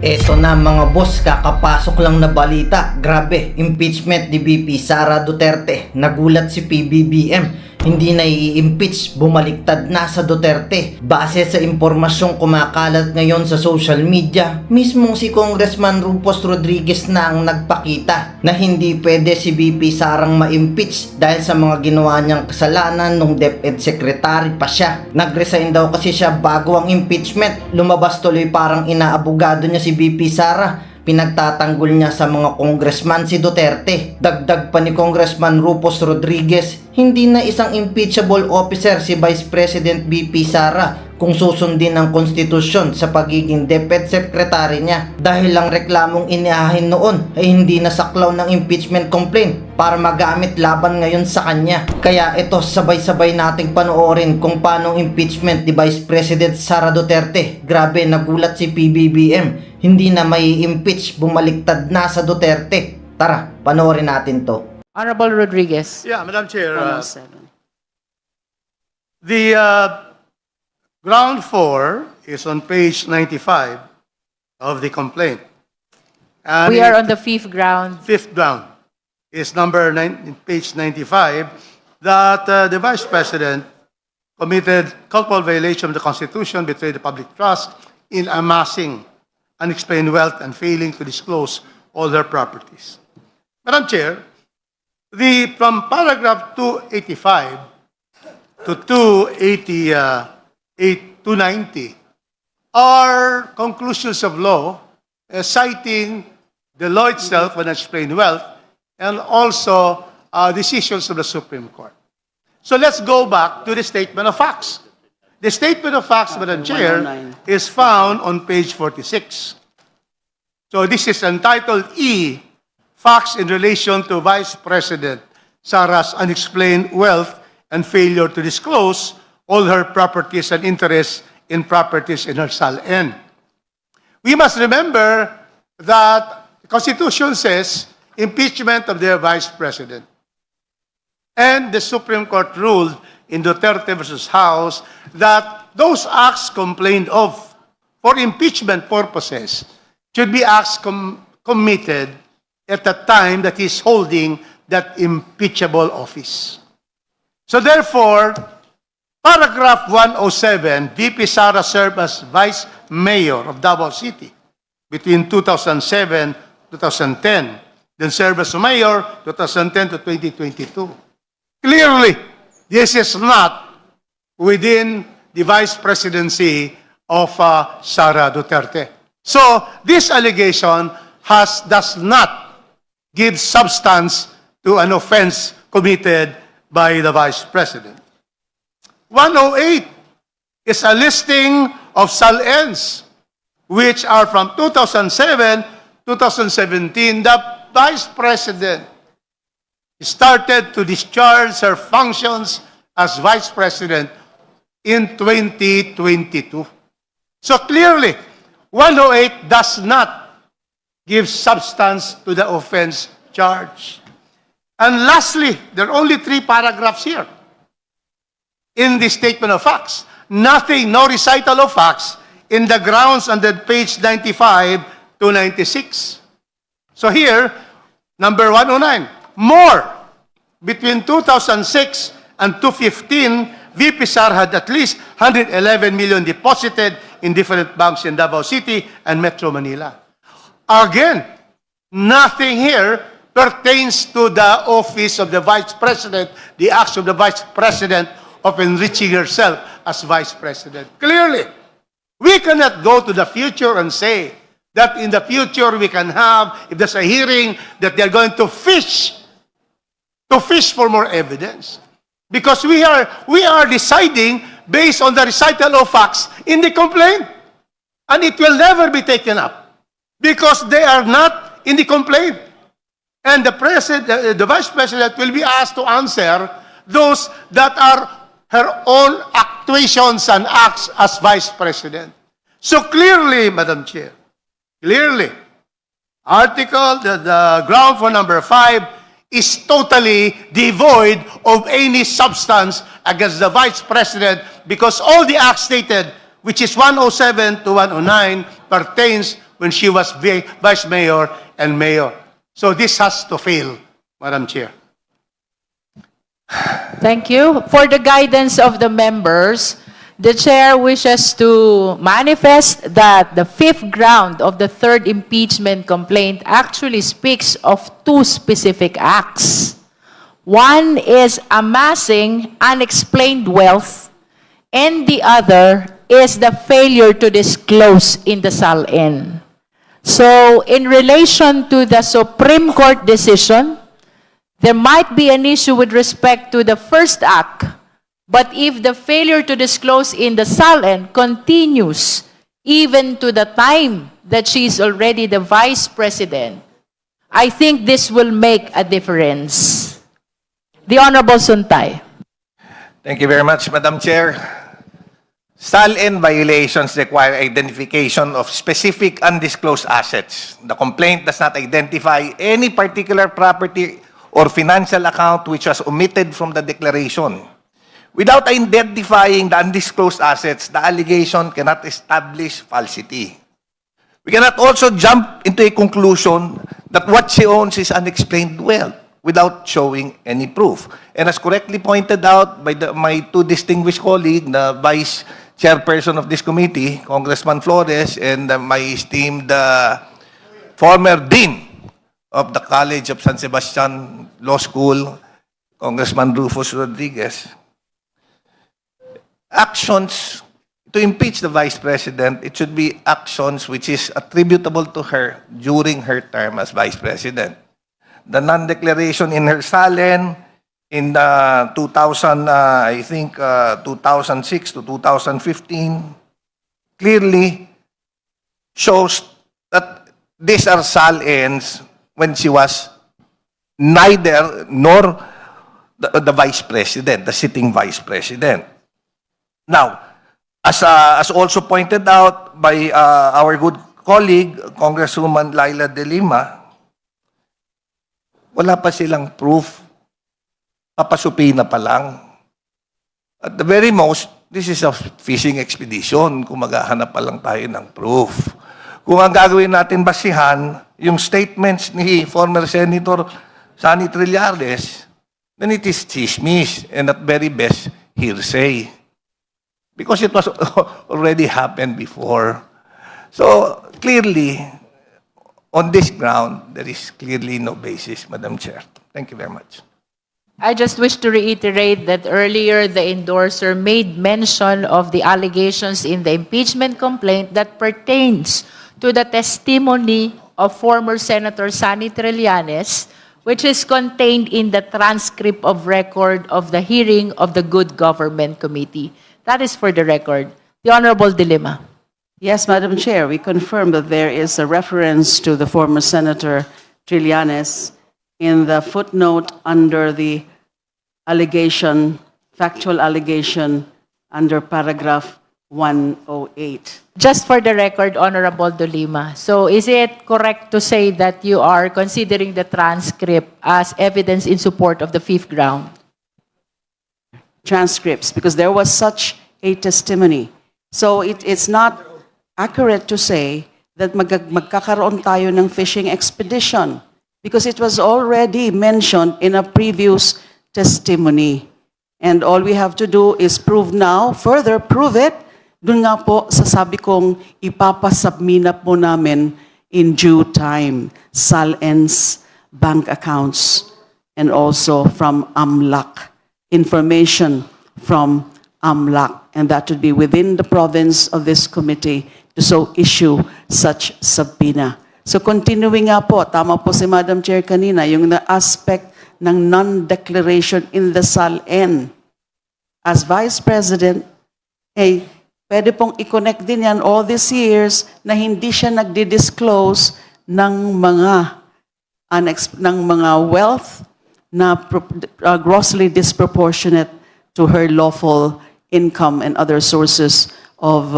Eto na mga boss, kakapasok lang na balita. Grabe, impeachment ni VP Sara Duterte. Nagulat si PBBM. Hindi na i-impeach, bumaliktad na sa Duterte. Base sa impormasyong kumakalat ngayon sa social media, mismong si Congressman Rufus Rodriguez na ang nagpakita na hindi pwede si VP Sarang ma-impeach dahil sa mga ginawa niyang kasalanan nung DepEd Secretary pa siya. Nag-resign daw kasi siya bago ang impeachment. Lumabas tuloy parang inaabogado niya si VP Sara. Pinagtatanggol niya sa mga congressman si Duterte. Dagdag pa ni Congressman Rufus Rodriguez, hindi na isang impeachable officer si Vice President VP Sara kung susundin ang konstitusyon sa pagiging DepEd Secretary niya. Dahil lang reklamong inihahin noon ay hindi nasaklaw ng impeachment complaint para magamit laban ngayon sa kanya. Kaya ito, sabay-sabay nating panoorin kung paano impeachment ni Vice President Sara Duterte. Grabe, nagulat si PBBM. Hindi na may impeach, bumaliktad na sa Duterte. Tara, panoorin natin to. Honorable Rodriguez. Yeah, Madam Chair, 107. the ground 4 is on page 95 of the complaint. And We are on the fifth ground. fifth ground is page 95 that the Vice President committed culpable violation of the Constitution, betrayed the public trust in amassing unexplained wealth and failing to disclose all their properties. Madam Chair, from paragraph 285 to 290 are conclusions of law citing the law itself on unexplained wealth and also decisions of the Supreme Court. So let's go back to the statement of facts. The statement of facts, Madam Chair, is found on page 46. So this is entitled E, Facts in Relation to Vice President Sara's Unexplained Wealth and Failure to Disclose all her properties and interests in properties in her SALN. We must remember that the Constitution says impeachment of the Vice President. And the Supreme Court ruled in Duterte versus House that those acts complained of for impeachment purposes should be acts committed at the time that he's holding that impeachable office. So therefore, paragraph 107, VP Sara served as Vice Mayor of Davao City between 2007 2010, then served as Mayor 2010 to 2022. Clearly, this is not within the vice presidency of Sara Duterte. So, this allegation does not give substance to an offense committed by the vice president. 108 is a listing of SALNs, which are from 2007, 2017. The vice president started to discharge her functions as Vice President in 2022. So clearly, 108 does not give substance to the offense charge. And lastly, there are only 3 paragraphs here in the statement of facts. Nothing, no recital of facts in the grounds under page 95 to 96. So here, number 109. More, between 2006 and 2015, VP Sara had at least 111 million deposited in different banks in Davao City and Metro Manila. Again, nothing here pertains to the office of the Vice President, the acts of the Vice President of enriching herself as Vice President. Clearly, we cannot go to the future and say that in the future we can have, if there's a hearing, that they're going to fish for more evidence. Because we are deciding based on the recital of facts in the complaint. And it will never be taken up because they are not in the complaint. And the Vice President will be asked to answer those that are her own actuations and acts as Vice President. So clearly, Madam Chair, clearly, the ground for number 5 is totally devoid of any substance against the Vice President because all the acts stated, which is 107 to 109, pertains when she was vice mayor and mayor. So this has to fail, Madam Chair. Thank you. For the guidance of the members, the chair wishes to manifest that the fifth ground of the third impeachment complaint actually speaks of two specific acts. One is amassing unexplained wealth, and the other is the failure to disclose in the SALN. So, in relation to the Supreme Court decision, there might be an issue with respect to the first act, but if the failure to disclose in the SALN continues even to the time that she is already the vice president, I think this will make a difference. The Honorable Suntay. Thank you very much, Madam Chair. SALN violations require identification of specific undisclosed assets. The complaint does not identify any particular property or financial account which was omitted from the declaration. Without identifying the undisclosed assets, the allegation cannot establish falsity. We cannot also jump into a conclusion that what she owns is unexplained wealth without showing any proof. And as correctly pointed out by my two distinguished colleagues, the Vice Chairperson of this committee, Congressman Flores, and my esteemed former Dean of the College of San Sebastian Law School, Congressman Rufus Rodriguez, actions to impeach the Vice President, it should be actions which is attributable to her during her term as Vice President. The non-declaration in her SALN in 2006 to 2015 clearly shows that these are SALNs when she was neither nor the Vice President, the sitting Vice President. Now, as also pointed out by our good colleague, Congresswoman Laila De Lima, wala pa silang proof. Papasupina pa lang. At the very most, this is a fishing expedition kung maghahanap pa lang tayo ng proof. Kung ang gagawin natin basihan, yung statements ni former Senator Sonny Trillanes, then it is chismis and at very best, hearsay. Because it was already happened before. So, clearly, on this ground, there is clearly no basis, Madam Chair. Thank you very much. I just wish to reiterate that earlier the endorser made mention of the allegations in the impeachment complaint that pertains to the testimony of former Senator Sonny Trillanes, which is contained in the transcript of record of the hearing of the Good Government Committee. That is for the record. The Honorable De Lima. Yes, Madam Chair, we confirm that there is a reference to the former Senator Trillanes in the footnote under the allegation, factual allegation, under paragraph 108. Just for the record, Honorable De Lima, so is it correct to say that you are considering the transcript as evidence in support of the fifth ground? Transcripts, because there was such a testimony. So it's not accurate to say that magkakaroon tayo ng fishing expedition because it was already mentioned in a previous testimony. And all we have to do is prove now, further prove it. Doon nga po sasabi kong ipapasubmit po namin in due time, SALN's bank accounts, and also from AMLAC, information from AMLAC, and that would be within the province of this committee to so issue such subpoena. So continuing nga po, tama po si Madam Chair kanina, yung the aspect ng non-declaration in the SALN. As Vice President, pwede pong i-connect din yan all these years na hindi siya nagdi-disclose ng mga wealth na grossly disproportionate to her lawful income and other sources of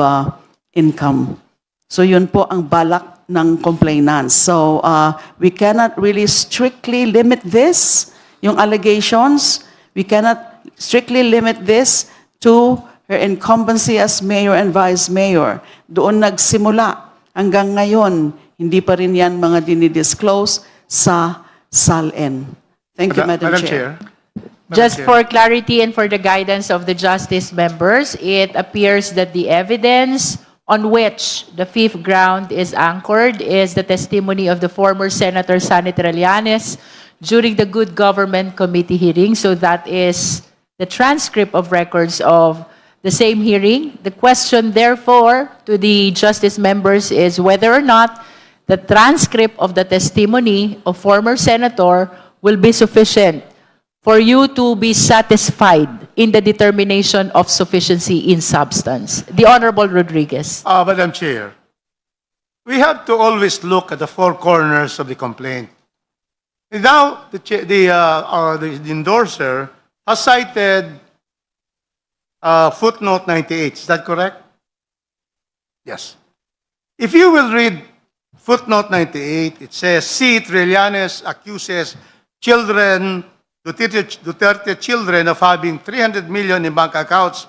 income. So yun po ang balak ng complainants. So we cannot really strictly limit this, yung allegations, we cannot strictly limit this to her incumbency as mayor and vice mayor. Doon nagsimula hanggang ngayon, hindi pa rin yan mga dinidisclose sa SALN. Thank you, Madam Chair. Just Chair. for clarity and for the guidance of the justice members, it appears that the evidence on which the fifth ground is anchored is the testimony of the former Senator Sani Trillanes during the Good Government Committee hearing. So that is the transcript of records of the same hearing. The question, therefore, to the justice members is whether or not the transcript of the testimony of former senator will be sufficient for you to be satisfied in the determination of sufficiency in substance. The Honorable Rodriguez. Madam Chair, we have to always look at the four corners of the complaint. And now, the endorser has cited footnote 98. Is that correct? Yes. If you will read footnote 98, it says, C. Trillanes accuses children, Duterte children of having 300 million in bank accounts.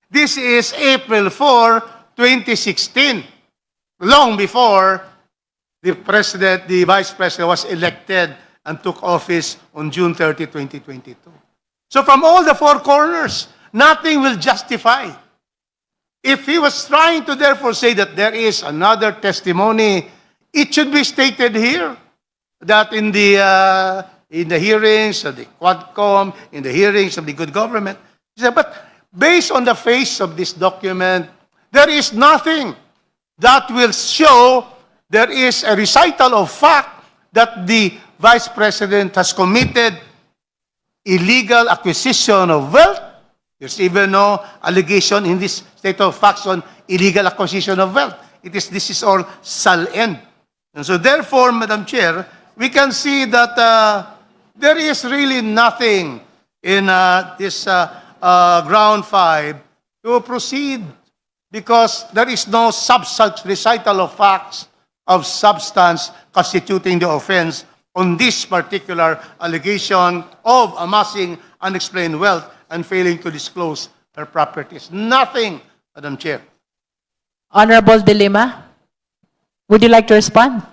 This is April 4, 2016, long before the vice president was elected and took office on June 30, 2022. So from all the four corners, nothing will justify. If he was trying to therefore say that there is another testimony, it should be stated here that in the hearings of the Quadcom, in the hearings of the Good Government. He said, but based on the face of this document, there is nothing that will show there is a recital of fact that the Vice President has committed illegal acquisition of wealth. There's even no allegation in this state of facts on illegal acquisition of wealth. This is all SALN. And so therefore, Madam Chair, we can see that there is really nothing in this ground 5 to proceed because there is no such recital of facts of substance constituting the offense on this particular allegation of amassing unexplained wealth and failing to disclose their properties. Nothing, Madam Chair. Honorable De Lima, would you like to respond?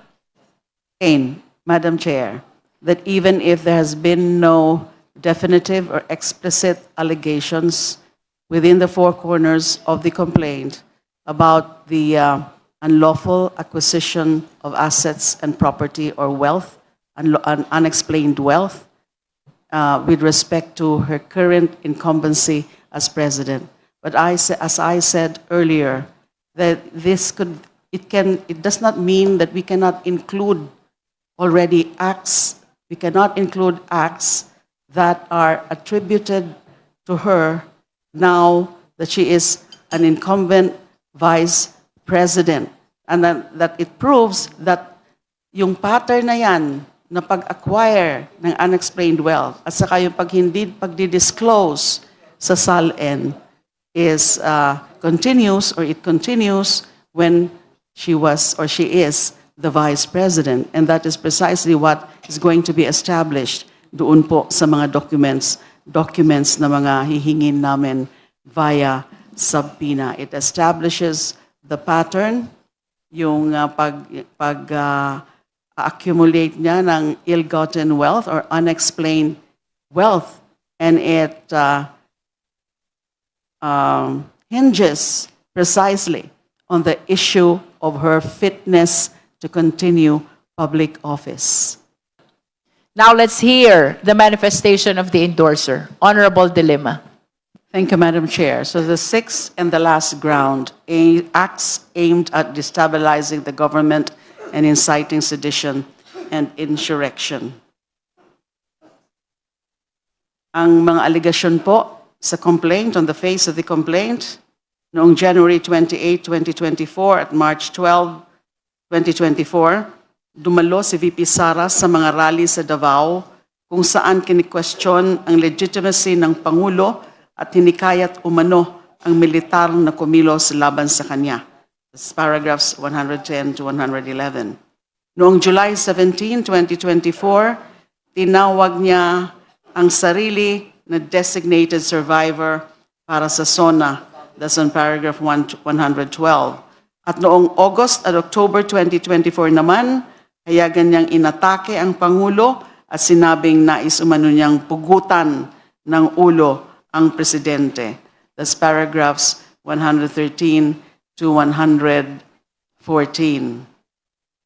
Madam Chair, that even if there has been no definitive or explicit allegations within the four corners of the complaint about the unlawful acquisition of assets and property or wealth, unexplained wealth, with respect to her current incumbency as president. But as I said earlier, that it does not mean that we cannot include already acts. We cannot include acts that are attributed to her now that she is an incumbent vice president. And that it proves that yung pattern na yan na pag-acquire ng unexplained wealth at saka yung pagdi-disclose sa SALN is continues when she was or she is the vice president. And that is precisely what is going to be established doon po sa mga documents na mga hihingin namin via subpoena. It establishes the pattern, yung accumulate niya ng ill-gotten wealth or unexplained wealth, and it hinges precisely on the issue of her fitness to continue public office. Now let's hear the manifestation of the endorser. Honorable De Lima. Thank you, Madam Chair. So the sixth and the last ground, acts aimed at destabilizing the government and inciting sedition and insurrection. Ang mga allegation po sa complaint, on the face of the complaint, noong January 28, 2024 at March 12, 2024, dumalo si VP Sara sa mga rally sa Davao kung saan kini-question ang legitimacy ng Pangulo at hinikayat umano ang militar na kumilos laban sa kanya. That's paragraphs 110 to 111. Noong July 17, 2024, tinawag niya ang sarili na designated survivor para sa SONA. That's on paragraph 112. At noong August at October 2024 naman, hayagan niyang inatake ang Pangulo at sinabing nais umano niyang pugutan ng ulo ang Presidente. That's paragraphs 113 to 114.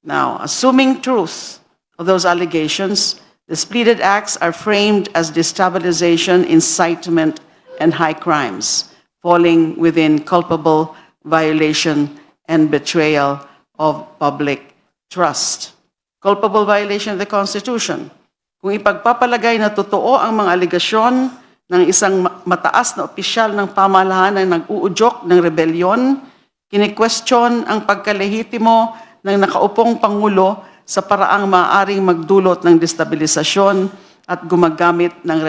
Now, assuming truth of those allegations, the pleaded acts are framed as destabilization, incitement, and high crimes, falling within culpable violation and betrayal of public trust. Culpable violation of the Constitution. Kung ipagpapalagay na totoo ang mga aligasyon ng isang mataas na opisyal ng pamahalaan na nag-uudyok ng rebelyon, kini-question ang pagkalehitimo ng nakaupong Pangulo sa paraang maaaring magdulot ng destabilisasyon at gumagamit ng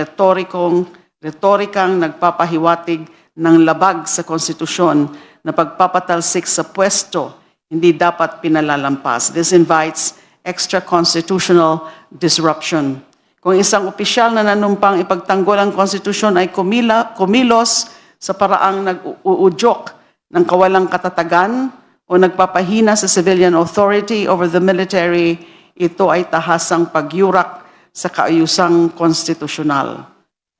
retorikang nagpapahiwatig ng labag sa konstitusyon na pagpapatalsik sa pwesto hindi dapat pinalalampas. This invites extra-constitutional disruption. Kung isang opisyal na nanumpang ipagtanggol ang konstitusyon ay kumilos sa paraang nag-uudyok ng kawalang katatagan o nagpapahina sa civilian authority over the military, ito ay tahasang pagyurak sa kaayusang konstitusyonal.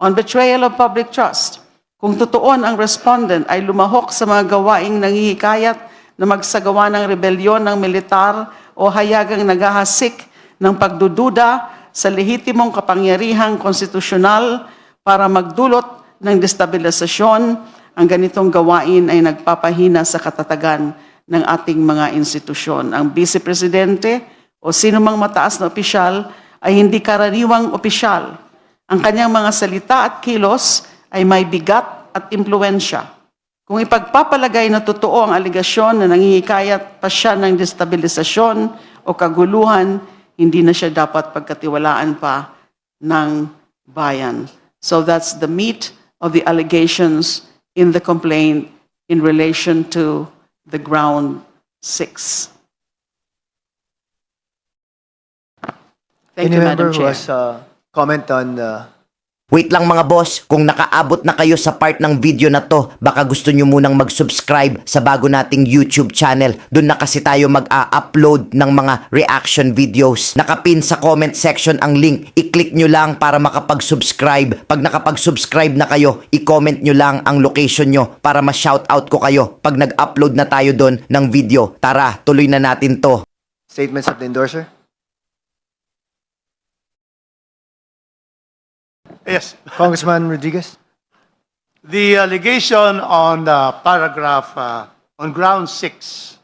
On betrayal of public trust, kung totoo ang respondent ay lumahok sa mga gawaing nanghihikayat na magsagawa ng rebelyon ng militar o hayagang naghahasik ng pagdududa sa lehitimong kapangyarihang konstitusyonal para magdulot ng destabilisasyon, ang ganitong gawain ay nagpapahina sa katatagan ng ating mga institusyon. Ang Vice Presidente o sino mang mataas na opisyal ay hindi karaniwang opisyal. Ang kanyang mga salita at kilos ay may bigat at impluensya. Kung ipagpapalagay na totoo ang aligasyon na nanghihikayat pa siya ng destabilisasyon o kaguluhan, hindi na siya dapat pagkatiwalaan pa ng bayan. So that's the meat of the allegations in the complaint in relation to the ground 6. Thank Any you, member Madam who Chair. has comment on Wait lang mga boss, kung nakaabot na kayo sa part ng video na to, baka gusto nyo munang mag-subscribe sa bago nating YouTube channel. Doon na kasi tayo mag-upload ng mga reaction videos. Nakapin sa comment section ang link. I-click nyo lang para makapag-subscribe. Pag nakapag-subscribe na kayo, i-comment nyo lang ang location nyo para ma-shoutout ko kayo pag nag-upload na tayo doon ng video. Tara, tuloy na natin to. statements of the endorser? Yes. Congressman Rodriguez? The allegation on paragraph on ground 6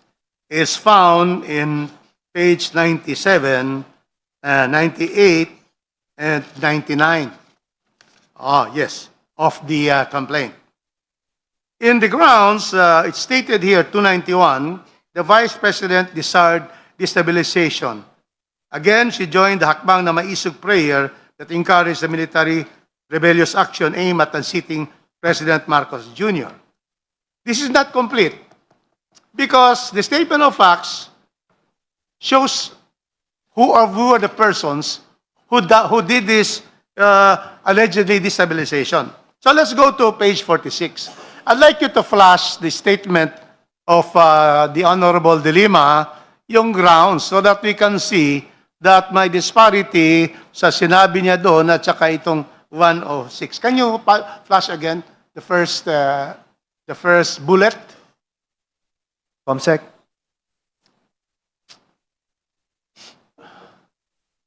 is found in page 97, 98, and 99. Yes, of the complaint. In the grounds, it's stated here, 291, the Vice President desired destabilization. Again, she joined the hakbang na maisog prayer that encouraged the military rebellious action aimed at unseating President Marcos Jr. This is not complete because the statement of facts shows who are the persons who did this allegedly destabilization. So let's go to page 46. I'd like you to flash the statement of the Honorable De Lima, yung grounds, so that we can see that may disparity sa sinabi niya doon at saka itong 106. Can you flash again the first bullet? COMSEC?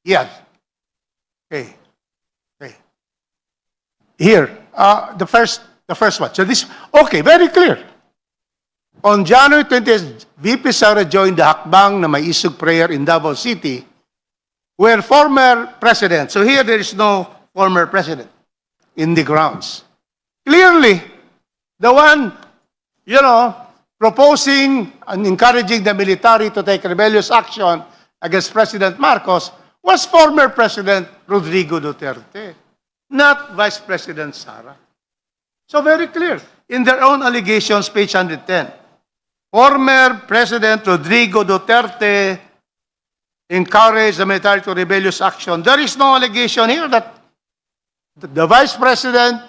Yeah. Okay. Here, the first one. So this, okay, very clear. On January 20th, VP Sara joined the hakbang na may isog prayer in Davao City, where former president, so here there is no former president in the grounds. Clearly, the one, proposing and encouraging the military to take rebellious action against President Marcos was former President Rodrigo Duterte, not Vice President Sara. So very clear. In their own allegations, page 110, former President Rodrigo Duterte encouraged the military to rebellious action. There is no allegation here that the Vice President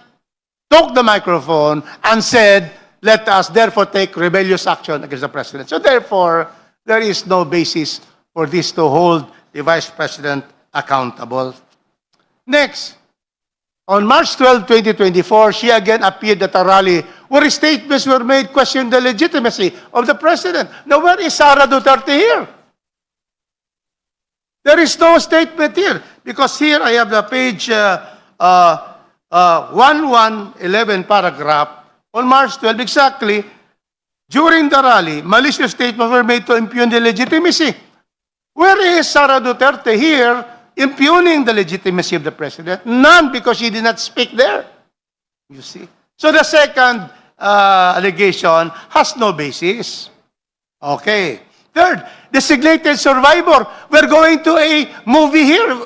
took the microphone and said, let us therefore take rebellious action against the president. So therefore, there is no basis for this to hold the vice president accountable. Next, on March 12, 2024, she again appeared at a rally where statements were made questioning the legitimacy of the president. Now, where is Sara Duterte here? There is no statement here because here I have the page 1111 paragraph on March 12 exactly. During the rally, malicious statements were made to impugn the legitimacy. Where is Sara Duterte here impugning the legitimacy of the president? None, because she did not speak there. You see? So the second allegation has no basis. Okay. Third, designated survivor. We're going to a movie here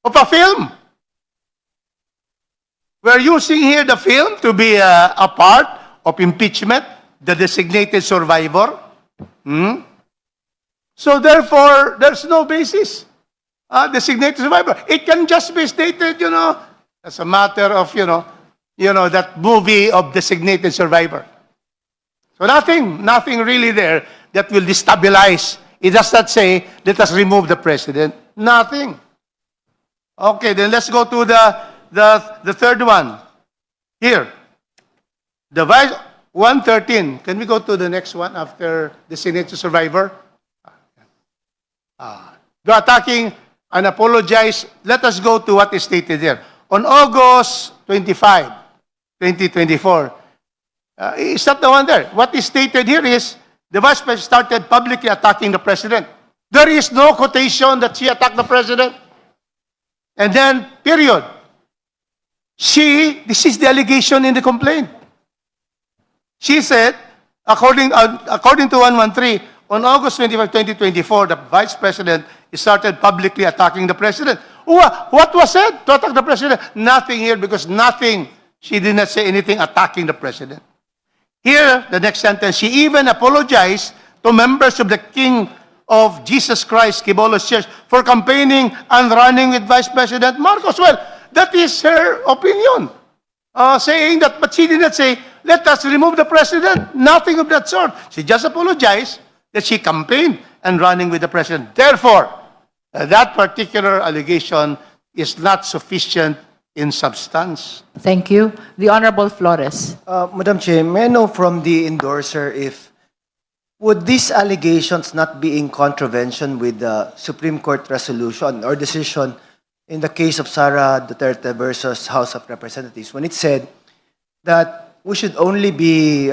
of a film. We're using here the film to be a part of impeachment, the designated survivor. So therefore, there's no basis. Designated survivor. It can just be stated, as a matter of, that movie of designated survivor. So nothing really there that will destabilize. It does not say, let us remove the president. Nothing. Okay, then let's go to the third one. Here. The vice 113. Can we go to the next one after designated survivor? The attacking and apologize. Let us go to what is stated here. On August 25, 2024, is that the one there? What is stated here is the vice president started publicly attacking the president. There is no quotation that she attacked the president. And then, period. This is the allegation in the complaint. She said, according to 113, on August 25, 2024, the vice president started publicly attacking the president. What was said to attack the president? Nothing here because she did not say anything attacking the president. Here, the next sentence, she even apologized to members of the King of Jesus Christ, Kibolos Church, for campaigning and running with Vice President Marcos. Well, that is her opinion. Saying that, but she did not say, let us remove the president. Nothing of that sort. She just apologized that she campaigned and running with the president. Therefore, that particular allegation is not sufficient in substance. Thank you. The Honorable Flores. Madam Chair, may I know from the endorser if would these allegations not be in contravention with the Supreme Court resolution or decision in the case of Sara Duterte versus House of Representatives when it said that we should only be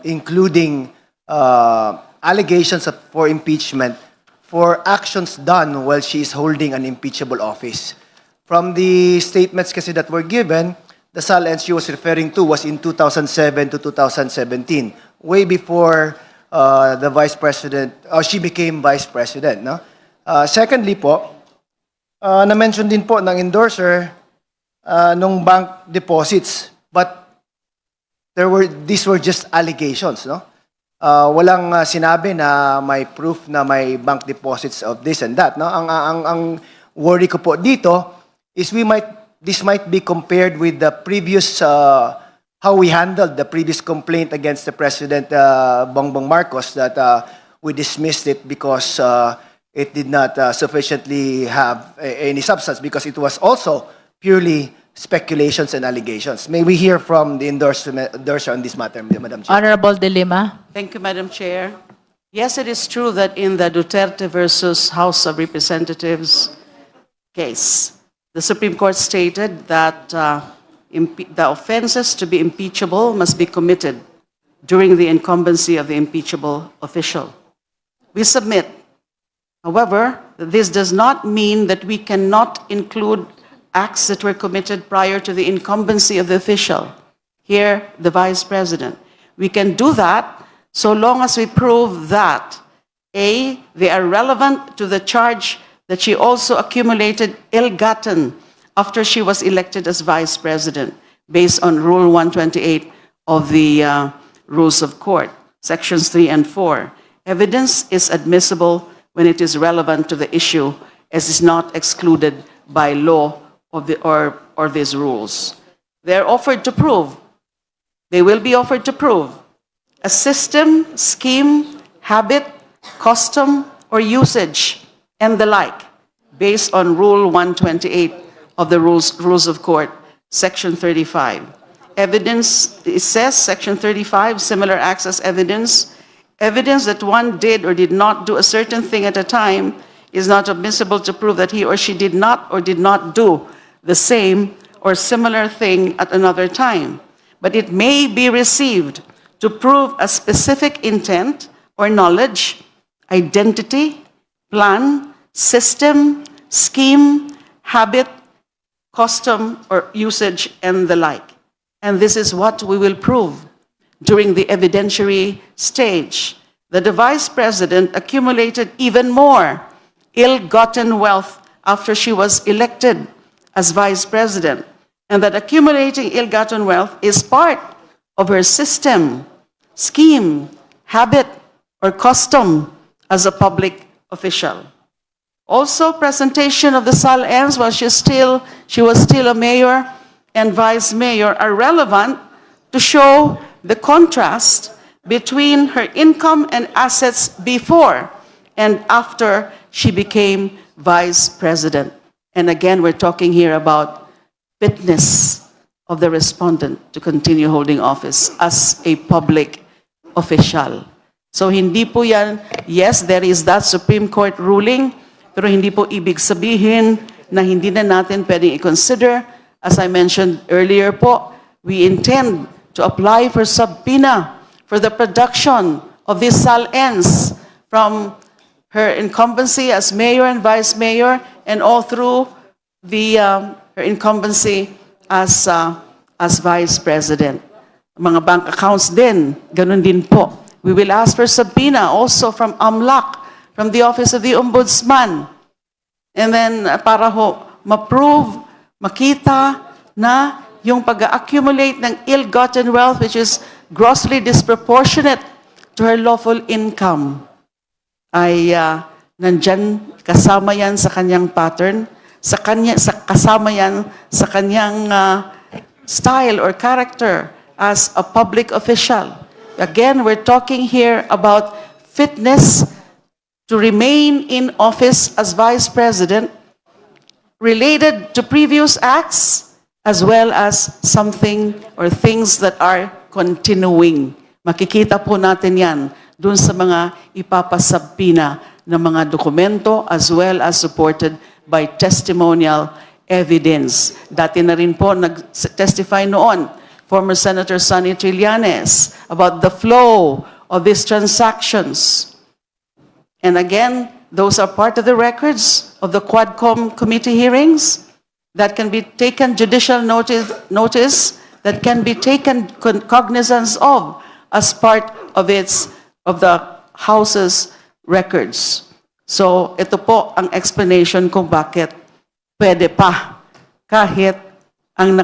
including allegations for impeachment for actions done while she is holding an impeachable office. From the statements kasi that were given, the SALN she was referring to was in 2007 to 2017, way before the vice president, or she became vice president. No? Secondly po, na-mention din po ng endorser nung bank deposits, but these were just allegations. No? Walang sinabi na may proof na may bank deposits of this and that. No? Ang worry ko po dito is this might be compared with the previous how we handled the previous complaint against the President Bongbong Marcos that we dismissed it because it did not sufficiently have any substance because it was also purely speculations and allegations. May we hear from the endorser on this matter, Madam Chair? Honorable De Lima. Thank you, Madam Chair. Yes, it is true that in the Duterte versus House of Representatives case, the Supreme Court stated that the offenses to be impeachable must be committed during the incumbency of the impeachable official. We submit, however, that this does not mean that we cannot include acts that were committed prior to the incumbency of the official. Here, the Vice President. We can do that so long as we prove that, A, they are relevant to the charge that she also accumulated ill-gotten after she was elected as Vice President, based on Rule 128 of the Rules of Court, Sections 3 and 4. Evidence is admissible when it is relevant to the issue, as is not excluded by law or these rules. They're offered to prove. They will be offered to prove a system, scheme, habit, custom, or usage, and the like, based on Rule 128 of the Rules of Court, Section 35. Evidence, it says, Section 35, similar acts as evidence. Evidence that one did or did not do a certain thing at a time is not admissible to prove that he or she did not or did not do the same or similar thing at another time. But it may be received to prove a specific intent or knowledge, identity, plan, system, scheme, habit, custom, or usage, and the like. And this is what we will prove during the evidentiary stage. That the Vice President accumulated even more ill-gotten wealth after she was elected as Vice President, and that accumulating ill-gotten wealth is part of her system, scheme, habit, or custom as a public official. Also, presentation of the SALNs while she was still a mayor and vice mayor are relevant to show the contrast between her income and assets before and after she became vice president. And again, we're talking here about fitness of the respondent to continue holding office as a public official. So hindi po yan, yes, there is that Supreme Court ruling, pero hindi po ibig sabihin na hindi na natin pwedeng i-consider. As I mentioned earlier po, we intend to apply for subpoena for the production of these SALNs from her incumbency as mayor and vice mayor and all through her incumbency as vice president. Mga bank accounts din, ganun din po. We will ask for subpoena also from AMLAC, from the Office of the Ombudsman. And then para ho ma-prove, makita na yung pag-accumulate ng ill-gotten wealth which is grossly disproportionate to her lawful income ay nandyan, kasama yan sa kanyang pattern, kasama yan sa kanyang style or character as a public official. Again, we're talking here about fitness to remain in office as vice president related to previous acts as well as something or things that are continuing. Makikita po natin yan dun sa mga ipapasabpina ng mga dokumento as well as supported by testimonial evidence. Dati na rin po nag-testify noon, former Senator Sonny Trillanes, about the flow of these transactions. And again, those are part of the records of the Quadcom committee hearings that can be taken judicial notice that can be taken cognizance of as part of the House's records. So ito po ang explanation kung bakit pwede pa kahit ang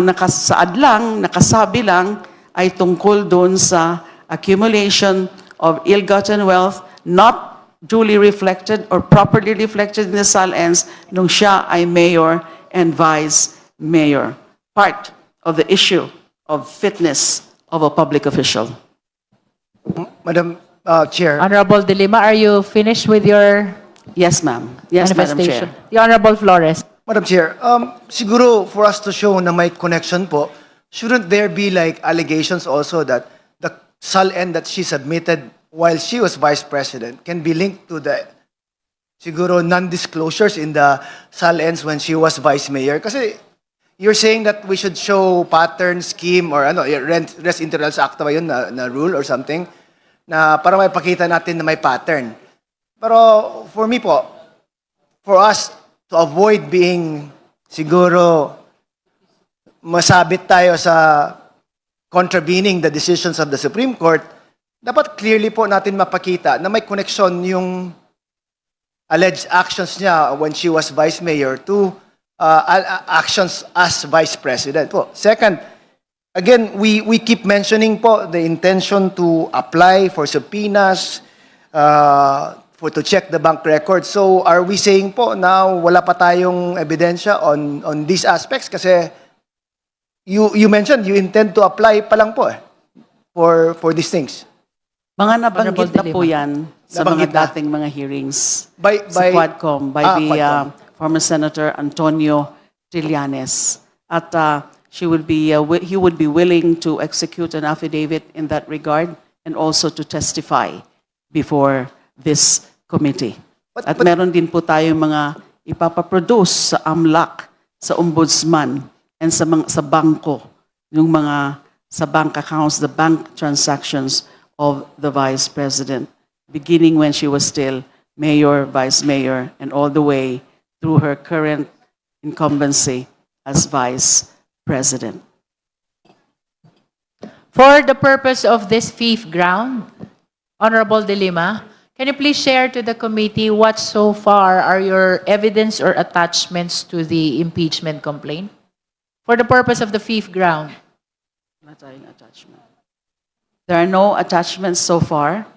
nakasaad lang, nakasabi lang ay tungkol doon sa accumulation of ill-gotten wealth not duly reflected or properly reflected in the SALNs nung siya ay mayor and vice mayor. Part of the issue of fitness of a public official. Madam Chair, Honorable De Lima, are you finished with your Yes, ma'am. Yes, Madam manifestation? Chair. The Honorable Flores. Madam Chair, siguro for us to show na may connection po, shouldn't there be like allegations also that the SALN that she submitted while she was Vice President can be linked to the siguro non-disclosures in the SALNs when she was Vice Mayor? Kasi you're saying that we should show pattern, scheme, or res inter rels acta ba yun na rule or something, na para may pakita natin na may pattern. Pero for me po, for us to avoid being siguro masabit tayo sa contravening the decisions of the Supreme Court, dapat clearly po natin mapakita na may connection yung alleged actions niya when she was Vice Mayor to actions as Vice President po. Second, again, we keep mentioning po the intention to apply for subpoenas, to check the bank records. So are we saying po na wala pa tayong ebidensya on these aspects? Kasi you mentioned you intend to apply pa lang po eh. for these things? Mga nabanggit na Honorable po De yan sa Nabanggit mga na? dating mga hearings By- sa Quadcom by the Quadcom. former Senator Antonio Trillanes. At he would be willing to execute an affidavit in that regard and also to testify before this committee. But- At but- meron din po tayong mga ipapaproduce sa AMLAC, sa Ombudsman, and sa bangko, yung mga sa bank accounts, the bank transactions of the Vice President, beginning when she was still Mayor, Vice Mayor, and all the way through her current incumbency as Vice President. For the purpose of this fifth ground, Honorable De Lima, can you please share to the committee what so far are your evidence or attachments to the impeachment complaint? For the purpose of the fifth ground. Wala tayong attachment. There are no attachments so far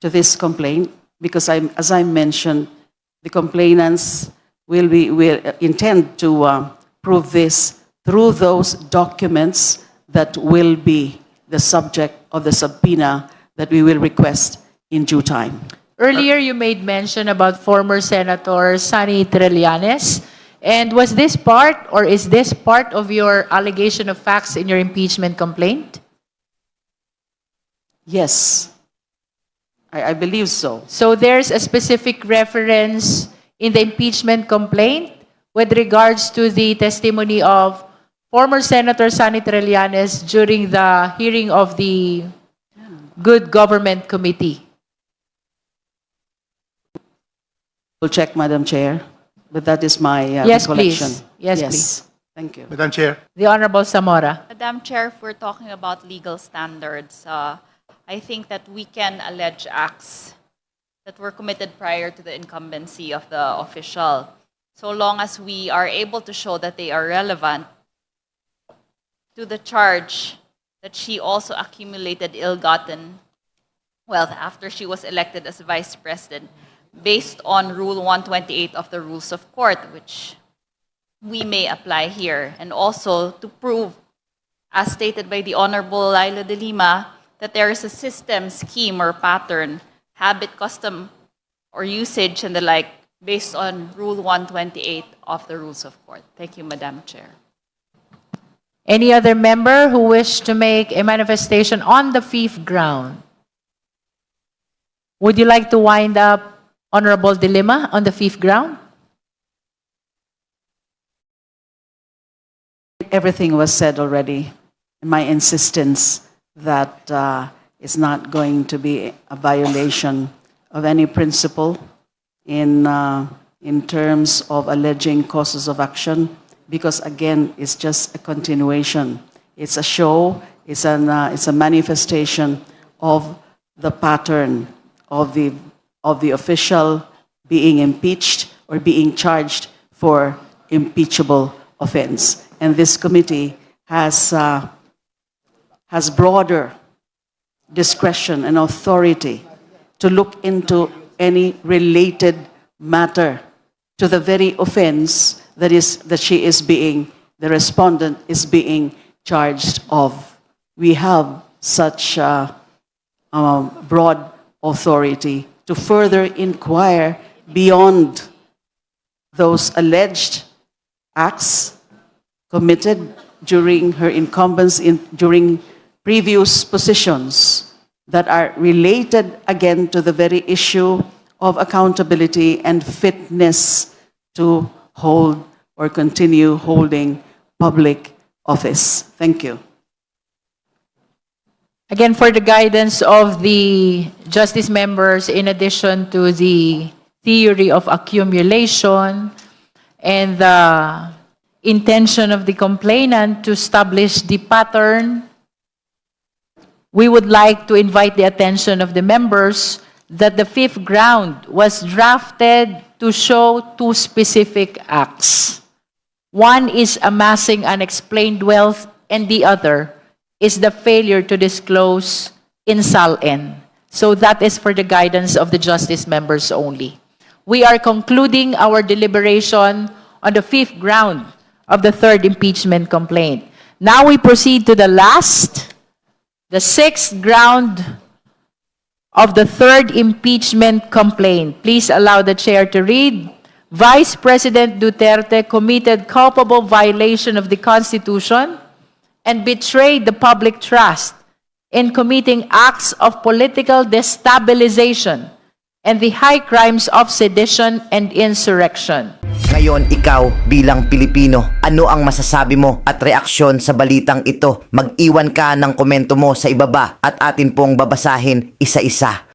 to this complaint because as I mentioned, the complainants will intend to prove this through those documents that will be the subject of the subpoena that we will request in due time. Earlier, you made mention about former Senator Sonny Trillanes. And was this part or is this part of your allegation of facts in your impeachment complaint? Yes, I believe so. So there's a specific reference in the impeachment complaint with regards to the testimony of former Senator Sonny Trillanes during the hearing of the Good Government Committee. We'll check, Madam Chair, but that is my Yes, recollection. please. Yes, please. Thank you. Madam Chair. The Honorable Zamora. Madam Chair, if we're talking about legal standards, I think that we can allege acts that were committed prior to the incumbency of the official, so long as we are able to show that they are relevant to the charge that she also accumulated ill-gotten wealth after she was elected as Vice President based on Rule 128 of the Rules of Court, which we may apply here, and also to prove, as stated by the Honorable Laila de Lima, that there is a system, scheme, or pattern, habit, custom, or usage, and the like, based on Rule 128 of the Rules of Court. Thank you, Madam Chair. Any other member who wish to make a manifestation on the fifth ground? Would you like to wind up, Honorable De Lima, on the fifth ground? Everything was said already. My insistence that it's not going to be a violation of any principle in terms of alleging causes of action, because again, it's just a continuation. It's a show. It's a manifestation of the pattern of the official being impeached or being charged for impeachable offense. And this committee has broader discretion and authority to look into any related matter to the very offense that the respondent is being charged of. We have such broad authority to further inquire beyond those alleged acts committed during her incumbency during previous positions that are related again to the very issue of accountability and fitness to hold or continue holding public office. Thank you. Again, for the guidance of the justice members, in addition to the theory of accumulation and the intention of the complainant to establish the pattern, we would like to invite the attention of the members that the fifth ground was drafted to show two specific acts. One is amassing unexplained wealth, and the other is the failure to disclose in SALN. So that is for the guidance of the justice members only. We are concluding our deliberation on the fifth ground of the third impeachment complaint. Now we proceed to the last The sixth ground of the third impeachment complaint. Please allow the chair to read. Vice President Duterte committed culpable violation of the Constitution and betrayed the public trust in committing acts of political destabilization and the high crimes of sedition and insurrection. Ngayon, ikaw bilang Pilipino, ano ang masasabi mo at reaksyon sa balitang ito? Mag-iwan ka ng komento mo sa ibaba at atin pong babasahin isa-isa.